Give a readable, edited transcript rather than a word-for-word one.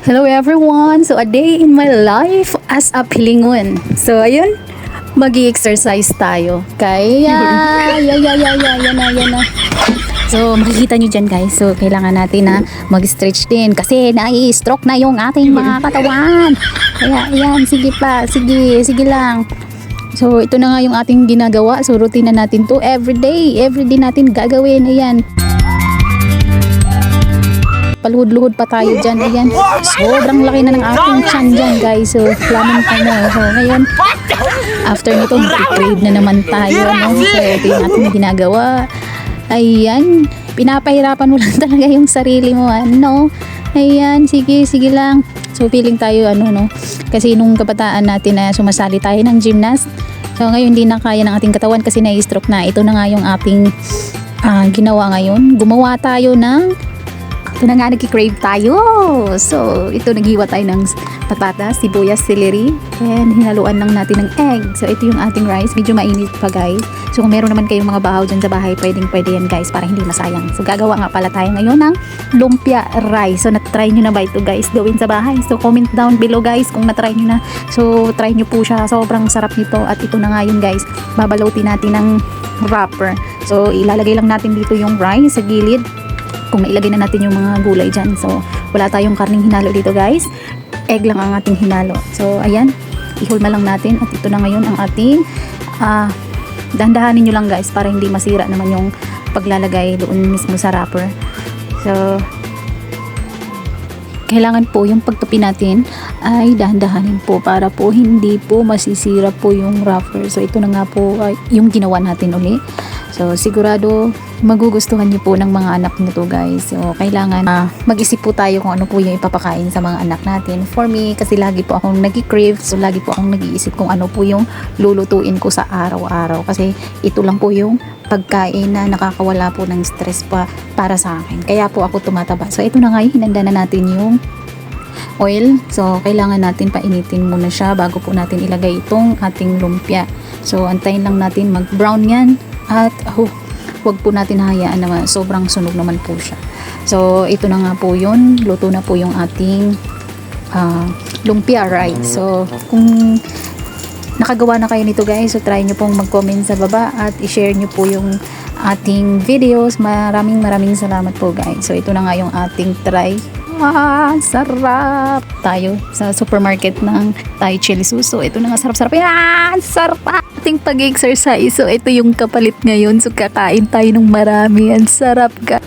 Hello everyone! So, a day in my life as a pilingon. So, ayun, mag-i-exercise tayo. Kaya, yan na. So, makikita nyo dyan guys. So, kailangan natin na mag-stretch din. Kasi, nai-stroke na yung ating mga katawan. Kaya, ayan, sige pa. Sige lang. So, ito na nga yung ating ginagawa. So, routine na natin to everyday. Everyday natin gagawin. Ayan. Paluhod-luhod pa tayo dyan. Ayan. Sobrang laki na ng aking tiyan dyan guys. So, laman pa mo. So, ngayon, after nito, mag-crave na naman tayo. No? So, ito yung ating ginagawa. Ayan. Pinapahirapan mo lang talaga yung sarili mo. Ano? Ayan. Sige lang. So, feeling tayo, no? Kasi nung kabataan natin na sumasali tayo ng gymnast. So, ngayon, hindi na kaya ng ating katawan kasi na-stroke na. Ito na nga yung ating ginawa ngayon. Gumawa tayo ng ito na nga, nagki-crave tayo. So, ito, naghiwa tayo ng patatas, sibuyas, celery, and hinaluan lang natin ng egg. So, ito yung ating rice. Medyo mainit pa, guys. So, kung meron naman kayong mga bahaw dyan sa bahay, pwede yan, guys, para hindi masayang. So, gagawa nga pala tayo ngayon ng lumpia rice. So, natry nyo na ba ito, guys, gawin sa bahay? So, comment down below, guys, kung natry nyo na. So, try nyo po siya. Sobrang sarap nito. At ito na nga yun, guys. Babalutin natin ng wrapper. So, ilalagay lang natin dito yung rice sa gilid. Kung nailagay na natin yung mga gulay dyan. So, wala tayong karning hinalo dito guys. Egg lang ang ating hinalo. So, ayan. Ihulma lang natin. At ito na ngayon ang ating dahan-dahanin nyo lang guys para hindi masira naman yung paglalagay doon mismo sa wrapper. So, kailangan po yung pagtupi natin ay dahan-dahanin po para po hindi po masisira po yung wrapper. So, ito na nga po yung ginawa natin uli. So, sigurado magugustuhan niyo po ng mga anak niyo to guys. So, kailangan mag-isip po tayo kung ano po yung ipapakain sa mga anak natin. For me, kasi lagi po akong nag-crave. So, lagi po akong nag-iisip kung ano po yung lulutuin ko sa araw-araw. Kasi ito lang po yung pagkain na nakakawala po ng stress para sa akin. Kaya po ako tumataba. So, ito na nga, hinanda na natin yung oil. So, kailangan natin painitin muna siya bago po natin ilagay itong ating lumpia. So, antayin lang natin mag-brown yan. At, huwag po natin hayaan na sobrang sunog naman po siya. So, ito na nga po yun. Luto na po yung ating lumpia rice. So, kung nakagawa na kayo nito guys, so try nyo pong mag-comment sa baba at i-share nyo po yung ating videos. Maraming salamat po guys. So, ito na nga yung ating try. Sarap! Tayo sa supermarket ng Thai chili sauce. So, ito na nga, sarap-sarap. Sarap! Ating pag-exercise. So, ito yung kapalit ngayon. So, kakain tayo ng marami. Ang sarap ka.